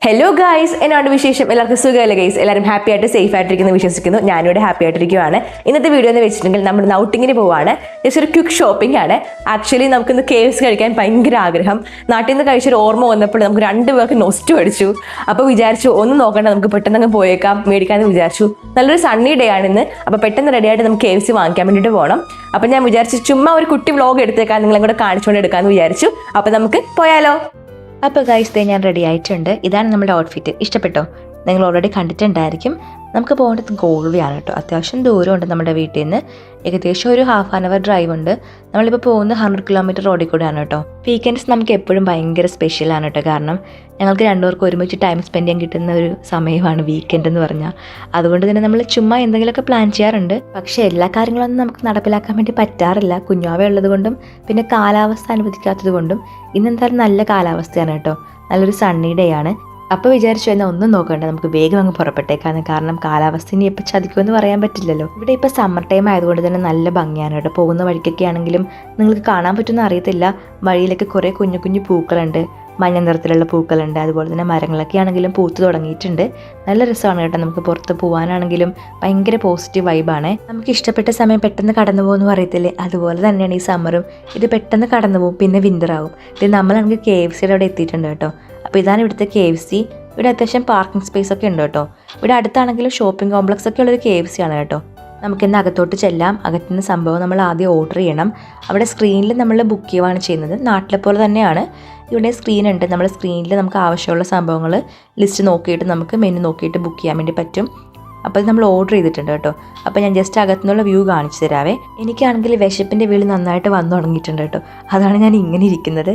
Hello guys, എന്നാണ് വിശേഷം? എല്ലാവർക്കും സുഖമല്ലേ ഗൈസ്? എല്ലാവരും ഹാപ്പി ആയിട്ട് സേഫ് ആയിട്ടിരിക്കുന്നു വിശ്വസിക്കുന്നു. ഞാനിവിടെ ഹാപ്പി ആയിട്ടിരിക്കുകയാണ്. ഇന്നത്തെ വീഡിയോ എന്ന് വെച്ചിട്ടുണ്ടെങ്കിൽ നമ്മൾ ഔട്ടിങ്ങിന് പോവാണ്. ജസ്റ്റ് ഒരു ക്വിക്ക് ഷോപ്പിംഗ് ആണ്. ആക്ച്വലി നമുക്കിന്ന് KFC കഴിക്കാൻ ഭയങ്കര ആഗ്രഹം. നാട്ടിൽ നിന്ന് കഴിച്ചൊരു ഓർമ്മ വന്നപ്പോൾ നമുക്ക് രണ്ടുപേർക്ക് നൊസ്റ്റ് അടിച്ചു. അപ്പോൾ വിചാരിച്ചു ഒന്നും നോക്കണ്ട, നമുക്ക് പെട്ടെന്ന് പോയേക്കാം മേടിക്കാമെന്ന് വിചാരിച്ചു. നല്ലൊരു സണ്ണി ഡേ ആണ് ഇന്ന്. അപ്പോൾ പെട്ടെന്ന് റെഡി ആയിട്ട് നമുക്ക് KFC വാങ്ങിക്കാൻ വേണ്ടിയിട്ട് പോകണം. അപ്പോൾ ഞാൻ വിചാരിച്ചു ചുമ്മാ ഒരു കുട്ടി വ്ലോഗ് എടുത്തേക്കാൻ നിങ്ങളെ കൂടെ കാണിച്ചുകൊണ്ട് എടുക്കാമെന്ന് വിചാരിച്ചു. അപ്പോൾ നമുക്ക് പോയാലോ? അപ്പോൾ ഗൈസ് ഞാൻ റെഡി ആയിട്ടുണ്ട്. ഇതാണ് നമ്മുടെ ഔട്ട്ഫിറ്റ്. ഇഷ്ടപ്പെട്ടോ? നിങ്ങൾ ഓൾറെഡി കണ്ടിട്ടുണ്ടായിരിക്കും. നമുക്ക് പോകേണ്ടത് ഗോൾവിയാണ് കേട്ടോ. അത്യാവശ്യം ദൂരമുണ്ട് നമ്മുടെ വീട്ടിൽ നിന്ന്. ഏകദേശം ഒരു ഹാഫ് ആൻ അവർ ഡ്രൈവ് ഉണ്ട്. നമ്മളിപ്പോൾ പോകുന്നത് 100 കിലോമീറ്റർ റോഡിൽ കൂടെയാണ് കേട്ടോ. വീക്കെൻഡ്സ് നമുക്ക് എപ്പോഴും ഭയങ്കര സ്പെഷ്യലാണ് കേട്ടോ. കാരണം ഞങ്ങൾക്ക് രണ്ടുപേർക്കും ഒരുമിച്ച് ടൈം സ്പെൻഡ് ചെയ്യാൻ കിട്ടുന്ന ഒരു സമയമാണ് വീക്കെൻഡ് എന്ന് പറഞ്ഞാൽ. അതുകൊണ്ട് തന്നെ നമ്മൾ ചുമ്മാ എന്തെങ്കിലുമൊക്കെ പ്ലാൻ ചെയ്യാറുണ്ട്. പക്ഷേ എല്ലാ കാര്യങ്ങളൊന്നും നമുക്ക് നടപ്പിലാക്കാൻ വേണ്ടി പറ്റാറില്ല. കുഞ്ഞാവ ഉള്ളത് കൊണ്ടും പിന്നെ കാലാവസ്ഥ അനുവദിക്കാത്തത് കൊണ്ടും ഇന്നെന്തായാലും നല്ല കാലാവസ്ഥയാണ് കേട്ടോ. നല്ലൊരു സണ്ണി ഡേ ആണ്. അപ്പോൾ വിചാരിച്ചു എന്നാൽ ഒന്നും നോക്കണ്ട, നമുക്ക് വേഗം അങ്ങ് പുറപ്പെട്ടേക്കാന്ന്. കാരണം കാലാവസ്ഥ ഇനി എപ്പോൾ ചതിക്കുമെന്ന് പറയാൻ പറ്റില്ലല്ലോ. ഇവിടെ ഇപ്പോൾ സമ്മർ ടൈം ആയതുകൊണ്ട് തന്നെ നല്ല ഭംഗിയാണ് കേട്ടോ. പോകുന്ന വഴിക്കൊക്കെ ആണെങ്കിലും നിങ്ങൾക്ക് കാണാൻ പറ്റുമെന്ന് അറിയത്തില്ല, വഴിയിലൊക്കെ കുറേ കുഞ്ഞു കുഞ്ഞു പൂക്കളുണ്ട്. മഞ്ഞ നിറത്തിലുള്ള പൂക്കളുണ്ട്. അതുപോലെ തന്നെ മരങ്ങളൊക്കെ ആണെങ്കിലും പൂത്ത് തുടങ്ങിയിട്ടുണ്ട്. നല്ല രസമാണ് കേട്ടോ. നമുക്ക് പുറത്ത് പോകാനാണെങ്കിലും ഭയങ്കര പോസിറ്റീവ് വൈബാണ്. നമുക്ക് ഇഷ്ടപ്പെട്ട സമയം പെട്ടെന്ന് കടന്നു പോകുമെന്ന് പറയത്തില്ലേ, അതുപോലെ തന്നെയാണ് ഈ സമ്മറും. ഇത് പെട്ടെന്ന് കടന്നു പോകും, പിന്നെ വിൻ്റർ ആവും. ഇത് നമ്മളാണെങ്കിൽ KFCയുടെ അവിടെ എത്തിയിട്ടുണ്ട് കേട്ടോ. അപ്പോൾ ഇതാണ് ഇവിടുത്തെ KFC. ഇവിടെ അത്യാവശ്യം പാർക്കിംഗ് സ്പേസ് ഒക്കെ ഉണ്ട് കേട്ടോ. ഇവിടെ അടുത്താണെങ്കിലും ഷോപ്പിംഗ് കോംപ്ലക്സ് ഒക്കെ ഉള്ളൊരു KFC ആണ് കേട്ടോ. നമുക്കിന്ന് അകത്തോട്ട് ചെല്ലാം. അകത്തുനിന്ന് സംഭവം നമ്മൾ ആദ്യം ഓർഡർ ചെയ്യണം. അവിടെ സ്ക്രീനിൽ നമ്മൾ ബുക്ക് ചെയ്യുകയാണ് ചെയ്യുന്നത്. നാട്ടിലെ പോലെ തന്നെയാണ്. ഇവിടെ സ്ക്രീൻ ഉണ്ട്. നമ്മൾ സ്ക്രീനിൽ നമുക്ക് ആവശ്യമുള്ള സംഭവങ്ങൾ ലിസ്റ്റ് നോക്കിയിട്ട് നമുക്ക് മെനു നോക്കിയിട്ട് ബുക്ക് ചെയ്യാൻ വേണ്ടി പറ്റും. അപ്പോൾ ഇത് നമ്മൾ ഓർഡർ ചെയ്തിട്ടുണ്ട് കേട്ടോ. അപ്പോൾ ഞാൻ ജസ്റ്റ് അകത്തുനിന്നുള്ള വ്യൂ കാണിച്ചു തരാവേ. എനിക്കാണെങ്കിൽ വിശപ്പിൻ്റെ വിളി നന്നായിട്ട് വന്നു തുടങ്ങിയിട്ടുണ്ട് കേട്ടോ. അതാണ് ഞാൻ ഇങ്ങനെ ഇരിക്കുന്നത്.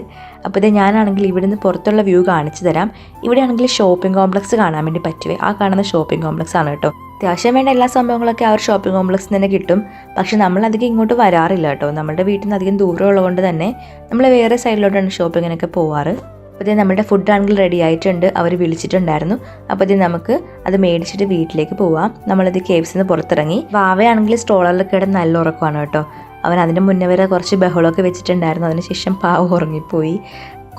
അപ്പോൾ ഇത് ഞാനാണെങ്കിൽ ഇവിടുന്ന് പുറത്തുള്ള വ്യൂ കാണിച്ചു തരാം. ഇവിടെ ആണെങ്കിൽ ഷോപ്പിംഗ് കോംപ്ലക്സ് കാണാൻ വേണ്ടി പറ്റുവേ. ആ കാണുന്ന ഷോപ്പിംഗ് കോംപ്ലക്സ് ആണ് കേട്ടോ. അത്യാവശ്യം വേണ്ട എല്ലാ സംഭവങ്ങളൊക്കെ ആ ഒരു ഷോപ്പിംഗ് കോംപ്ലക്സിൽ തന്നെ കിട്ടും. പക്ഷെ നമ്മളധികം ഇങ്ങോട്ട് വരാറില്ല കേട്ടോ. നമ്മുടെ വീട്ടിൽ നിന്ന് അധികം ദൂരം ഉള്ളതുകൊണ്ട് തന്നെ നമ്മൾ വേറെ സൈഡിലോട്ടാണ് ഷോപ്പിങ്ങിനൊക്കെ പോവാറ്. അപ്പോൾ ഇത് നമ്മുടെ ഫുഡാണെങ്കിൽ റെഡി ആയിട്ടുണ്ട്. അവർ വിളിച്ചിട്ടുണ്ടായിരുന്നു. അപ്പോൾ ഇത് നമുക്ക് അത് മേടിച്ചിട്ട് വീട്ടിലേക്ക് പോവാം. നമ്മളത് KFCന്ന് പുറത്തിറങ്ങി. വാവയാണെങ്കിൽ സ്ട്രോളറിൽ കിടന്ന് നല്ല ഉറക്കമാണ് കേട്ടോ. അവൻ അതിന് മുന്നേ വരെ കുറച്ച് ബഹളമൊക്കെ വെച്ചിട്ടുണ്ടായിരുന്നു. അതിനുശേഷം പാവം ഉറങ്ങിപ്പോയി.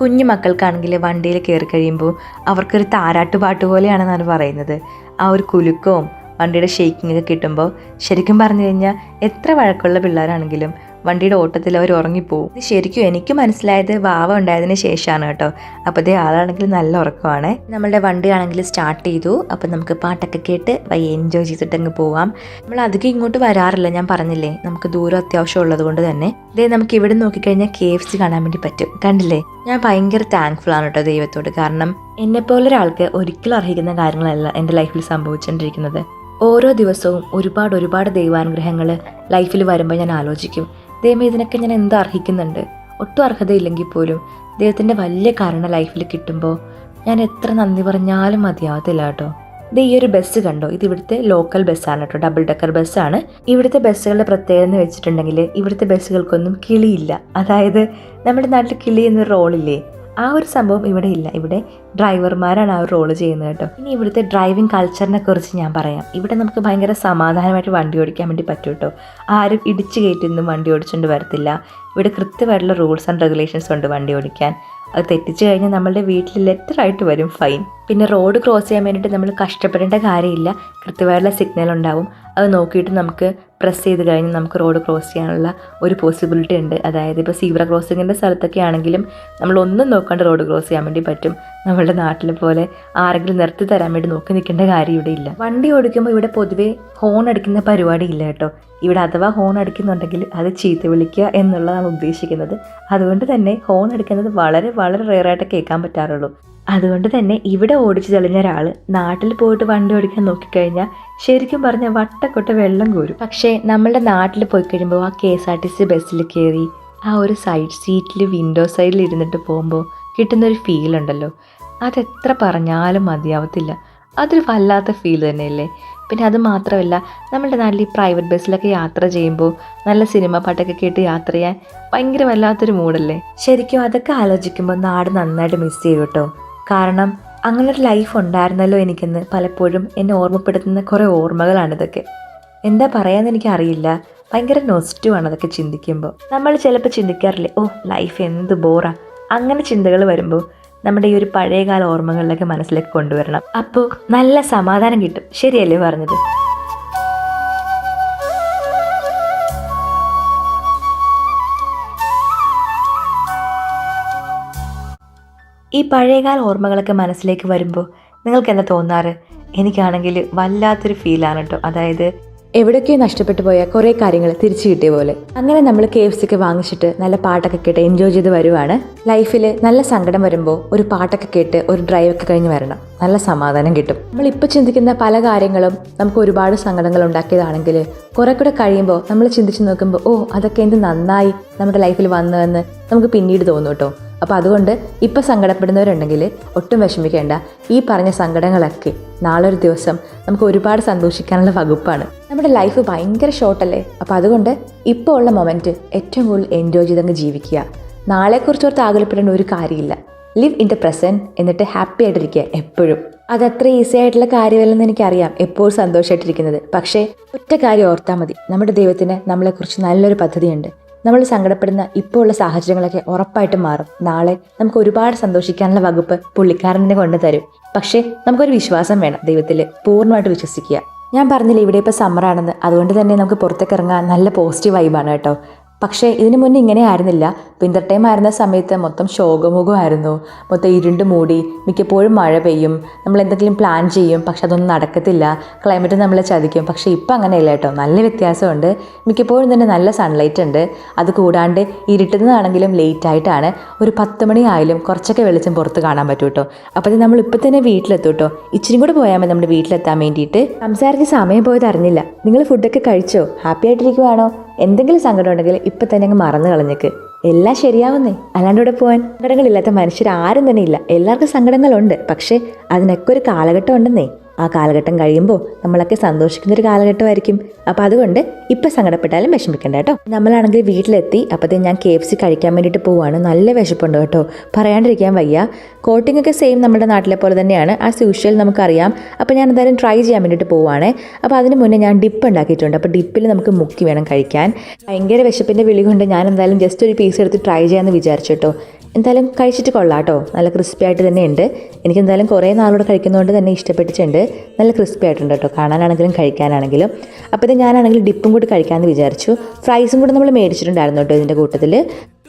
കുഞ്ഞു മക്കൾക്കാണെങ്കിൽ വണ്ടിയിൽ കയറി കഴിയുമ്പോൾ അവർക്കൊരു താരാട്ടുപാട്ട് പോലെയാണെന്നാണ് പറയുന്നത്. ആ ഒരു കുലുക്കവും വണ്ടിയുടെ ഷേക്കിംഗ് ഒക്കെ കിട്ടുമ്പോൾ ശരിക്കും പറഞ്ഞു കഴിഞ്ഞാൽ എത്ര വഴക്കുള്ള പിള്ളേരാണെങ്കിലും വണ്ടിയുടെ ഓട്ടത്തിൽ അവർ ഉറങ്ങിപ്പോവും. ഇത് ശരിക്കും എനിക്ക് മനസ്സിലായത് വാവ ഉണ്ടായതിന് ശേഷമാണ് കേട്ടോ. അപ്പോൾ അതേ ആളാണെങ്കിൽ നല്ല ഉറക്കമാണ്. നമ്മളുടെ വണ്ടി ആണെങ്കിൽ സ്റ്റാർട്ട് ചെയ്തു. അപ്പോൾ നമുക്ക് പാട്ടൊക്കെ കേട്ട് എൻജോയ് ചെയ്തിട്ട് അങ്ങ് പോവാം. നമ്മൾ അധികം ഇങ്ങോട്ട് വരാറില്ല, ഞാൻ പറഞ്ഞില്ലേ, നമുക്ക് ദൂരം അത്യാവശ്യം ഉള്ളത് കൊണ്ട് തന്നെ. ഇതേ നമുക്ക് ഇവിടെ നോക്കിക്കഴിഞ്ഞാൽ KFC കാണാൻ വേണ്ടി പറ്റും. കണ്ടില്ലേ? ഞാൻ ഭയങ്കര താങ്ക്ഫുൾ ആണ് കേട്ടോ ദൈവത്തോട്. കാരണം എന്നെപ്പോലൊരാൾക്ക് ഒരിക്കലും അർഹിക്കുന്ന കാര്യങ്ങളല്ല എൻ്റെ ലൈഫിൽ സംഭവിച്ചുകൊണ്ടിരിക്കുന്നത്. ഓരോ ദിവസവും ഒരുപാട് ദൈവാനുഗ്രഹങ്ങൾ ലൈഫിൽ വരുമ്പോൾ ഞാൻ ആലോചിക്കും, ദൈവം ഇതിനൊക്കെ ഞാൻ എന്താ അർഹിക്കുന്നുണ്ട്? ഒട്ടും അർഹതയില്ലെങ്കിൽ പോലും ദൈവത്തിൻ്റെ വലിയ കാരണം ലൈഫിൽ കിട്ടുമ്പോൾ ഞാൻ എത്ര നന്ദി പറഞ്ഞാലും മതിയാവത്തില്ല കേട്ടോ. ഇത് ഈ ഒരു ബസ് കണ്ടോ? ഇത് ഇവിടുത്തെ ലോക്കൽ ബസ്സാണ് കേട്ടോ. ഡബിൾ ഡെക്കർ ബസ്സാണ്. ഇവിടുത്തെ ബസ്സുകളുടെ പ്രത്യേകത എന്ന് വെച്ചിട്ടുണ്ടെങ്കിൽ ഇവിടുത്തെ ബസ്സുകൾക്കൊന്നും കിളിയില്ല. അതായത് നമ്മുടെ നാട്ടിൽ കിളി എന്നൊരു റോളില്ലേ, ആ ഒരു സംഭവം ഇവിടെ ഇല്ല. ഇവിടെ ഡ്രൈവർമാരാണ് ആ ഒരു റോള് ചെയ്യുന്നത് കേട്ടോ. ഇനി ഇവിടുത്തെ ഡ്രൈവിംഗ് കൾച്ചറിനെ കുറിച്ച് ഞാൻ പറയാം. ഇവിടെ നമുക്ക് ഭയങ്കര സമാധാനമായിട്ട് വണ്ടി ഓടിക്കാൻ വേണ്ടി പറ്റും കേട്ടോ. ആരും ഇടിച്ചു കയറ്റിയൊന്നും വണ്ടി ഓടിച്ചുകൊണ്ട് വരത്തില്ല. ഇവിടെ കൃത്യമായിട്ടുള്ള റൂൾസ് ആൻഡ് റെഗുലേഷൻസ് ഉണ്ട് വണ്ടി ഓടിക്കാൻ. അത് തെറ്റിച്ച് കഴിഞ്ഞാൽ നമ്മളുടെ വീട്ടിൽ ലെറ്ററായിട്ട് വരും ഫൈൻ. പിന്നെ റോഡ് ക്രോസ് ചെയ്യാൻ വേണ്ടിയിട്ട് നമ്മൾ കഷ്ടപ്പെടേണ്ട കാര്യമില്ല. കൃത്യമായിട്ടുള്ള സിഗ്നൽ ഉണ്ടാവും. അത് നോക്കിയിട്ട് നമുക്ക് പ്രസ് ചെയ്ത് കഴിഞ്ഞ് നമുക്ക് റോഡ് ക്രോസ് ചെയ്യാനുള്ള ഒരു പോസിബിലിറ്റി ഉണ്ട്. അതായത് ഇപ്പോൾ സീബ്ര ക്രോസിങ്ങിൻ്റെ സ്ഥലത്തൊക്കെ ആണെങ്കിലും നമ്മളൊന്നും നോക്കാണ്ട് റോഡ് ക്രോസ് ചെയ്യാൻ വേണ്ടി പറ്റും. നമ്മളുടെ നാട്ടിലെ പോലെ ആരെങ്കിലും നിർത്തി തരാൻ വേണ്ടി നോക്കി നിൽക്കേണ്ട കാര്യം ഇവിടെ ഇല്ല. വണ്ടി ഓടിക്കുമ്പോൾ ഇവിടെ പൊതുവേ ഹോൺ അടിക്കുന്ന പരിപാടി ഇല്ല കേട്ടോ. ഇവിടെ അഥവാ ഹോൺ അടിക്കുന്നുണ്ടെങ്കിൽ അത് ചീത്ത വിളിക്കുക എന്നുള്ളതാണ് ഉദ്ദേശിക്കുന്നത്. അതുകൊണ്ട് തന്നെ ഹോൺ അടിക്കുന്നത് വളരെ റെയറായിട്ട് കേൾക്കാൻ പറ്റാറുള്ളൂ. അതുകൊണ്ട് തന്നെ ഇവിടെ ഓടിച്ചു തെളിഞ്ഞ ഒരാൾ നാട്ടിൽ പോയിട്ട് വണ്ടി ഓടിക്കാൻ നോക്കിക്കഴിഞ്ഞാൽ ശരിക്കും പറഞ്ഞാൽ വട്ടക്കൊട്ട വെള്ളം കോരും. പക്ഷേ നമ്മളുടെ നാട്ടിൽ പോയി കഴിയുമ്പോൾ ആ KSRTC ബസ്സിൽ കയറി ആ ഒരു സൈഡ് സീറ്റിൽ വിൻഡോ സൈഡിൽ ഇരുന്നിട്ട് പോകുമ്പോൾ കിട്ടുന്നൊരു ഫീൽ ഉണ്ടല്ലോ, അതെത്ര പറഞ്ഞാലും മതിയാവത്തില്ല. അതൊരു വല്ലാത്ത ഫീൽ തന്നെയല്ലേ. പിന്നെ അത് മാത്രമല്ല, നമ്മുടെ നാട്ടിൽ ഈ പ്രൈവറ്റ് ബസ്സിലൊക്കെ യാത്ര ചെയ്യുമ്പോൾ നല്ല സിനിമ പാട്ടൊക്കെ കേട്ട് യാത്ര ചെയ്യാൻ ഭയങ്കര വല്ലാത്തൊരു മൂഡല്ലേ. ശരിക്കും അതൊക്കെ ആലോചിക്കുമ്പോൾ നാട് നന്നായിട്ട് മിസ് ചെയ്യും കേട്ടോ. കാരണം അങ്ങനൊരു ലൈഫ് ഉണ്ടായിരുന്നല്ലോ എനിക്കെന്ന് പലപ്പോഴും എന്നെ ഓർമ്മപ്പെടുത്തുന്ന കുറേ ഓർമ്മകളാണിതൊക്കെ. എന്താ പറയാമെന്ന് എനിക്കറിയില്ല. ഭയങ്കര നൊസ്റ്റുമാണ് അതൊക്കെ ചിന്തിക്കുമ്പോൾ. നമ്മൾ ചിലപ്പോൾ ചിന്തിക്കാറില്ലേ, ഓ ലൈഫ് എന്ത് ബോറാ, അങ്ങനെ ചിന്തകൾ വരുമ്പോൾ നമ്മുടെ ഈ ഒരു പഴയകാല ഓർമ്മകളിലൊക്കെ മനസ്സിലേക്ക് കൊണ്ടുവരണം. അപ്പോൾ നല്ല സമാധാനം കിട്ടും. ശരിയല്ലേ പറഞ്ഞത്? ഈ പഴയകാല ഓർമ്മകളൊക്കെ മനസ്സിലേക്ക് വരുമ്പോൾ നിങ്ങൾക്ക് എന്താ തോന്നാറ്? എനിക്കാണെങ്കിൽ വല്ലാത്തൊരു ഫീലാണ് കേട്ടോ. അതായത് എവിടെയൊക്കെയോ നഷ്ടപ്പെട്ടു പോയ കുറേ കാര്യങ്ങൾ തിരിച്ചു കിട്ടിയ പോലെ. അങ്ങനെ നമ്മൾ KFC ഒക്കെ വാങ്ങിച്ചിട്ട് നല്ല പാട്ടൊക്കെ കേട്ട് എൻജോയ് ചെയ്ത് വരുവാണ്. ലൈഫിൽ നല്ല സങ്കടം വരുമ്പോൾ ഒരു പാട്ടൊക്കെ കേട്ട് ഒരു ഡ്രൈവൊക്കെ കഴിഞ്ഞ് വരണം. നല്ല സമാധാനം കിട്ടും. നമ്മളിപ്പോൾ ചിന്തിക്കുന്ന പല കാര്യങ്ങളും നമുക്ക് ഒരുപാട് സങ്കടങ്ങൾ ഉണ്ടാക്കിയതാണെങ്കിൽ കുറെ കൂടെ കഴിയുമ്പോൾ നമ്മൾ ചിന്തിച്ച് നോക്കുമ്പോൾ അതൊക്കെ എന്ത് നന്നായി നമ്മുടെ ലൈഫിൽ വന്നതെന്ന് നമുക്ക് പിന്നീട് തോന്നും കേട്ടോ. അപ്പോൾ അതുകൊണ്ട് ഇപ്പം സങ്കടപ്പെടുന്നവരുണ്ടെങ്കിൽ ഒട്ടും വിഷമിക്കേണ്ട. ഈ പറഞ്ഞ സങ്കടങ്ങളൊക്കെ നാളെ ഒരു ദിവസം നമുക്ക് ഒരുപാട് സന്തോഷിക്കാനുള്ള വകുപ്പാണ്. നമ്മുടെ ലൈഫ് ഭയങ്കര ഷോർട്ടല്ലേ. അപ്പോൾ അതുകൊണ്ട് ഇപ്പോൾ ഉള്ള മൊമെൻറ്റ് ഏറ്റവും കൂടുതൽ എൻജോയ് ചെയ്തങ്ങ് ജീവിക്കുക. നാളെക്കുറിച്ചോർത്ത് ആകുലപ്പെടേണ്ട ഒരു കാര്യമില്ല. ലിവ് ഇൻ ദ പ്രസൻറ്റ്, എന്നിട്ട് ഹാപ്പി ആയിട്ടിരിക്കുക എപ്പോഴും. അതത്ര ഈസി ആയിട്ടുള്ള കാര്യമല്ലെന്ന് എനിക്കറിയാം, എപ്പോഴും സന്തോഷമായിട്ടിരിക്കുന്നത്. പക്ഷേ ഒറ്റ കാര്യം ഓർത്താൽ മതി, നമ്മുടെ ദൈവത്തിന് നമ്മളെക്കുറിച്ച് നല്ലൊരു പദ്ധതിയുണ്ട്. നമ്മൾ സങ്കടപ്പെടുന്ന ഇപ്പോൾ ഉള്ള സാഹചര്യങ്ങളൊക്കെ ഉറപ്പായിട്ടും മാറും. നാളെ നമുക്ക് ഒരുപാട് സന്തോഷിക്കാനുള്ള വകുപ്പ് പുള്ളിക്കാരനെ കൊണ്ട് തരും. പക്ഷേ നമുക്കൊരു വിശ്വാസം വേണം, ദൈവത്തിൽ പൂർണ്ണമായിട്ട് വിശ്വസിക്കുക. ഞാൻ പറഞ്ഞില്ല ഇവിടെ ഇപ്പോൾ സമ്മറാണെന്ന്, അതുകൊണ്ട് തന്നെ നമുക്ക് പുറത്തേക്ക് ഇറങ്ങാൻ നല്ല പോസിറ്റീവ് വൈബാണ് കേട്ടോ. പക്ഷേ ഇതിനു മുന്നേ ഇങ്ങനെ ആയിരുന്നില്ല. വിൻ്റർ ടൈം ആയിരുന്ന സമയത്ത് മൊത്തം ശോകമുഖമായിരുന്നു, മൊത്തം ഇരുണ്ട് മൂടി, മിക്കപ്പോഴും മഴ പെയ്യും, നമ്മൾ എന്തെങ്കിലും പ്ലാൻ ചെയ്യും പക്ഷെ അതൊന്നും നടക്കത്തില്ല, ക്ലൈമറ്റ് നമ്മളെ ചതിക്കും. പക്ഷേ ഇപ്പം അങ്ങനെയല്ല കേട്ടോ, നല്ല വ്യത്യാസമുണ്ട്. മിക്കപ്പോഴും തന്നെ നല്ല സൺലൈറ്റ് ഉണ്ട്. അത് കൂടാണ്ട് ഇരുട്ടുന്നതാണെങ്കിലും ലേറ്റ് ആയിട്ടാണ്, ഒരു 10 മണി ആയാലും കുറച്ചൊക്കെ വെളിച്ചം പുറത്ത് കാണാൻ പറ്റും കേട്ടോ. അപ്പോൾ അത് നമ്മൾ ഇപ്പം തന്നെ വീട്ടിലെത്തും കേട്ടോ. ഇച്ചിരി കൂടെ പോയാൽ മതി നമ്മുടെ വീട്ടിലെത്താൻ വേണ്ടിയിട്ട്. സംസാരിച്ച് സമയം പോയത് അറിഞ്ഞില്ല. നിങ്ങൾ ഫുഡൊക്കെ കഴിച്ചോ? ഹാപ്പി ആയിട്ടിരിക്കുവാണോ? എന്തെങ്കിലും സങ്കടം ഉണ്ടെങ്കിൽ ഇപ്പം തന്നെ അങ്ങ് മറന്നു കളഞ്ഞേക്ക്. എല്ലാം ശരിയാവുന്നേ. അല്ലാണ്ട് ഇവിടെ പോകാൻ സങ്കടങ്ങളില്ലാത്ത മനുഷ്യർ ആരും തന്നെ ഇല്ല. എല്ലാവർക്കും സങ്കടങ്ങളുണ്ട്. പക്ഷേ അതിനൊക്കെ ഒരു കാലഘട്ടം ഉണ്ടെന്നേ. ആ കാലഘട്ടം കഴിയുമ്പോൾ നമ്മളൊക്കെ സന്തോഷിക്കുന്നൊരു കാലഘട്ടമായിരിക്കും. അപ്പോൾ അതുകൊണ്ട് ഇപ്പം സങ്കടപ്പെട്ടാലും വിഷമിക്കണ്ട കേട്ടോ. നമ്മളാണെങ്കിൽ വീട്ടിലെത്തി. അപ്പോഴത്തേ ഞാൻ KFC കഴിക്കാൻ വേണ്ടിയിട്ട് പോവുകയാണ്. നല്ല വിശപ്പുണ്ട് കേട്ടോ, പറയാണ്ടിരിക്കാൻ വയ്യ. കോട്ടിംഗ് ഒക്കെ സെയിം നമ്മുടെ നാട്ടിലെ പോലെ തന്നെയാണ്, ആസ് യൂഷ്വൽ നമുക്കറിയാം. അപ്പോൾ ഞാൻ എന്തായാലും ട്രൈ ചെയ്യാൻ വേണ്ടിയിട്ട് പോവുകയാണ്. അപ്പോൾ അതിന് മുന്നേ ഞാൻ ഡിപ്പ് ഉണ്ടാക്കിയിട്ടുണ്ട്. അപ്പോൾ ഡിപ്പിൽ നമുക്ക് മുക്കി വേണം കഴിക്കാൻ. ഭയങ്കര വിശപ്പിൻ്റെ വിളി കൊണ്ട് ഞാൻ എന്തായാലും ജസ്റ്റ് ഒരു പീസ് എടുത്ത് ട്രൈ ചെയ്യാമെന്ന് വിചാരിച്ചു കേട്ടോ. എന്തായാലും കഴിച്ചിട്ട് കൊള്ളാം കേട്ടോ, നല്ല ക്രിസ്പി ആയിട്ട് തന്നെ ഉണ്ട്. എനിക്കെന്തായാലും കുറേ നാളോടെ കഴിക്കുന്നതുകൊണ്ട് തന്നെ ഇഷ്ടപ്പെട്ടിട്ടുണ്ട്. നല്ല ക്രിസ്പി ആയിട്ടുണ്ട് കേട്ടോ, കാണാനാണെങ്കിലും കഴിക്കാനാണെങ്കിലും. അപ്പോൾ ഇത് ഞാനാണെങ്കിൽ ഡിപ്പും കൂടി കഴിക്കാമെന്ന് വിചാരിച്ചു. ഫ്രൈസും കൂടി നമ്മൾ മേടിച്ചിട്ടുണ്ടായിരുന്നു കേട്ടോ ഇതിൻ്റെ കൂട്ടത്തിൽ,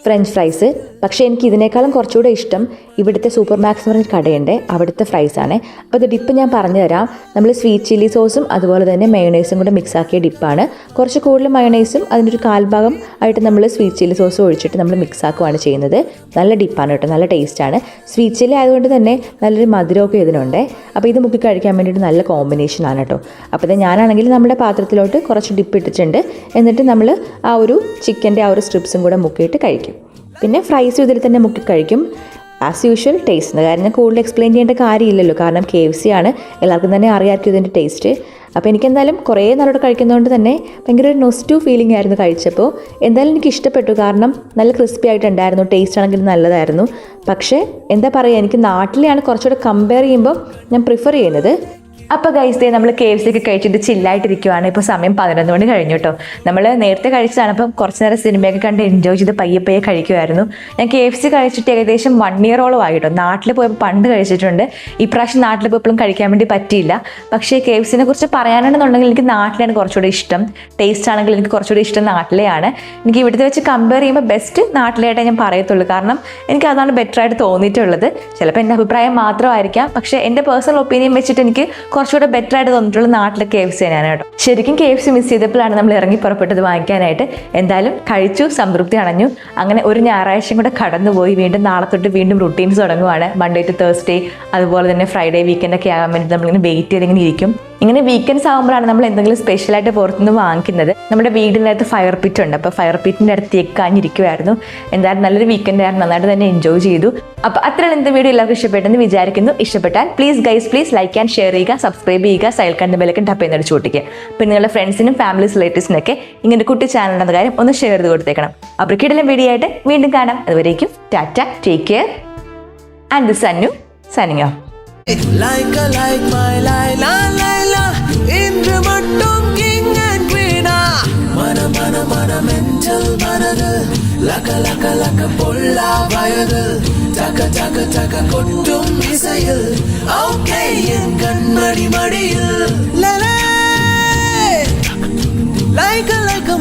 ഫ്രഞ്ച് ഫ്രൈസ്. പക്ഷേ എനിക്ക് ഇതിനേക്കാളും കുറച്ചുകൂടെ ഇഷ്ടം ഇവിടുത്തെ സൂപ്പർ മാക്സ് എന്ന് പറഞ്ഞ കടയുണ്ട്, അവിടുത്തെ ഫ്രൈസാണ്. അപ്പോൾ ഇത് ഡിപ്പ് ഞാൻ പറഞ്ഞു തരാം. നമ്മൾ സ്വീറ്റ് ചില്ലി സോസും അതുപോലെ തന്നെ മയോണൈസും കൂടെ മിക്സ് ആക്കിയ ഡിപ്പാണ്. കുറച്ച് കൂടുതൽ മയോണൈസും അതിൻ്റെ ഒരു 1/4 ആയിട്ട് നമ്മൾ സ്വീറ്റ് ചില്ലി സോസും ഒഴിച്ചിട്ട് നമ്മൾ മിക്സ് ആക്കുകയാണ് ചെയ്യുന്നത്. നല്ല ഡിപ്പാണ് കേട്ടോ, നല്ല ടേസ്റ്റാണ്. സ്വീറ്റ് ചില്ലി ആയതുകൊണ്ട് തന്നെ നല്ലൊരു മധുരമൊക്കെ ഇതിനുണ്ട്. അപ്പോൾ ഇത് മുക്കി കഴിക്കാൻ വേണ്ടിയിട്ട് നല്ല കോമ്പിനേഷനാണ് കേട്ടോ. അപ്പോൾ ഇത് ഞാനാണെങ്കിൽ നമ്മുടെ പാത്രത്തിലോട്ട് കുറച്ച് ഡിപ്പ് ഇട്ടിട്ടുണ്ട്. എന്നിട്ട് നമ്മൾ ആ ഒരു ചിക്കൻ്റെ ആ ഒരു സ്ട്രിപ്സും കൂടെ മുക്കിയിട്ട് കഴിക്കും. പിന്നെ ഫ്രൈസും ഇതിൽ തന്നെ മുക്കി കഴിക്കും. ആസ് യൂഷ്വൽ ടേസ്റ്റ് കാര്യം കൂടുതൽ എക്സ്പ്ലെയിൻ ചെയ്യേണ്ട കാര്യമില്ലല്ലോ, കാരണം KFC ആണ്, എല്ലാവർക്കും തന്നെ അറിയാമായിരിക്കും ഇതിൻ്റെ ടേസ്റ്റ്. അപ്പോൾ എനിക്കെന്തായാലും കുറേ നാളോടെ കഴിക്കുന്നതുകൊണ്ട് തന്നെ ഭയങ്കര ഒരു നൊസ്റ്റു ഫീലിംഗ് ആയിരുന്നു കഴിച്ചപ്പോൾ. എന്തായാലും എനിക്ക് ഇഷ്ടപ്പെട്ടു, കാരണം നല്ല ക്രിസ്പി ആയിട്ടുണ്ടായിരുന്നു, ടേസ്റ്റ് ആണെങ്കിൽ നല്ലതായിരുന്നു. പക്ഷേ എന്താ പറയുക, എനിക്ക് നാട്ടിലെയാണ് കുറച്ചുകൂടെ കമ്പയർ ചെയ്യുമ്പോൾ ഞാൻ പ്രിഫർ ചെയ്യുന്നത്. അപ്പോൾ ഗൈസ് നമ്മൾ KFC ഒക്കെ കഴിച്ചിട്ട് ചില്ലായിട്ടിരിക്കുവാണ്. ഇപ്പോൾ സമയം 11 മണി കഴിഞ്ഞു കേട്ടോ. നമ്മൾ നേരത്തെ കഴിച്ചതാണ്, അപ്പം കുറച്ച് നേരം സിനിമയൊക്കെ കണ്ട് എൻജോയ് ചെയ്ത് പയ്യെ കഴിക്കുമായിരുന്നു. ഞാൻ KFC കഴിച്ചിട്ട് ഏകദേശം 1 ഇയറോളം ആയി കേട്ടോ. നാട്ടിൽ പോയപ്പോൾ പണ്ട് കഴിച്ചിട്ടുണ്ട്, ഇപ്രാവശ്യം നാട്ടിൽ പോയപ്പോഴും കഴിക്കാൻ വേണ്ടി പറ്റിയില്ല. പക്ഷേ KFCനെ കുറിച്ച് പറയാനാണെന്നുണ്ടെങ്കിൽ എനിക്ക് നാട്ടിലാണ് കുറച്ചുകൂടി ഇഷ്ടം. ടേസ്റ്റ് ആണെങ്കിൽ എനിക്ക് കുറച്ചുകൂടി ഇഷ്ടം നാട്ടിലെയാണ്. എനിക്ക് ഇവിടുത്തെ വെച്ച് കമ്പയർ ചെയ്യുമ്പോൾ ബെസ്റ്റ് നാട്ടിലായിട്ടേ ഞാൻ പറയത്തുള്ളൂ, കാരണം എനിക്ക് അതാണ് ബെറ്റർ ആയിട്ട് തോന്നിയിട്ടുള്ളത്. ചിലപ്പോൾ എൻ്റെ അഭിപ്രായം മാത്രമായിരിക്കാം, പക്ഷേ എൻ്റെ പേഴ്സണൽ ഒപ്പീനിയൻ വെച്ചിട്ട് എനിക്ക് കുറച്ചുകൂടെ ബെറ്റർ ആയിട്ട് തോന്നിയിട്ടുള്ള നാട്ടിലെ KFC തന്നെയാണ് കേട്ടോ. ശരിക്കും KFC മിസ് ചെയ്തപ്പോഴാണ് നമ്മൾ ഇറങ്ങി പുറപ്പെട്ടത് വാങ്ങിക്കാനായിട്ട്. എന്തായാലും കഴിച്ചു, സംതൃപ്തി അണഞ്ഞു. അങ്ങനെ ഒരു ഞായറാഴ്ചയും കൂടെ കടന്നുപോയി. വീണ്ടും നാളെ തൊട്ട് വീണ്ടും റുട്ടീൻസ് തുടങ്ങുവാണ്. മൺഡേ ടു തേഴ്സ്ഡേ, അതുപോലെ തന്നെ ഫ്രൈഡേ, വീക്കെൻഡൊക്കെ ആകാൻ വേണ്ടി നമ്മളിങ്ങനെ വെയിറ്റ് ചെയ്തിങ്ങനെ ഇരിക്കും. ഇങ്ങനെ വീക്കെൻഡ്സ് ആകുമ്പോഴാണ് നമ്മൾ എന്തെങ്കിലും സ്പെഷ്യലായിട്ട് പുറത്തുനിന്ന് വാങ്ങിക്കുന്നത്. നമ്മുടെ വീടിനകത്ത് ഫയർ പിറ്റ് ഉണ്ട്, അപ്പോൾ ഫയർ പിറ്റിൻ്റെ അടുത്ത് കാഞ്ഞിരിക്കുമായിരുന്നു. എന്തായാലും നല്ലൊരു വീക്കെൻഡ് ആയിരുന്നു, നന്നായിട്ട് തന്നെ എൻജോയ് ചെയ്തു. അപ്പോൾ അത്രയാണ് ഇന്നത്തെ വീഡിയോ. എല്ലാവർക്കും ഇഷ്ടപ്പെട്ടെന്ന് വിചാരിക്കുന്നു. ഇഷ്ടപ്പെട്ടാൽ പ്ലീസ് ലൈക്ക് ആൻഡ് ഷെയർ ചെയ്യുക, സബ്സ്ക്രൈബ് ചെയ്യുക, സൈൽക്കാൻ്റെ ബെല്ലൈക്കൺ ടപ്പ് ചെയ്ത് അടിച്ചുകൊട്ടിക്കുക. പിന്നെ നിങ്ങളുടെ ഫ്രണ്ട്സിനും ഫാമിലീസ് റിലേറ്റീവ്സിനൊക്കെ ഇങ്ങനെ കുട്ടി ചാനലിൻ്റെ കാര്യം ഒന്ന് ഷെയർ ചെയ്ത് കൊടുത്തേക്കണം. അപ്പോൾ കിടലം വീഡിയോ ആയിട്ട് വീണ്ടും കാണാം. അതുവരേക്കും tata, take care, and this Annu signing off. Like my Laila, Indra Mattum king and queen. Mana mental manadal, laka pulla vayadal. டக டக டக கொட்டும் இசையில் ஓகே என் கண்மணி மடியில் லைக் லைக்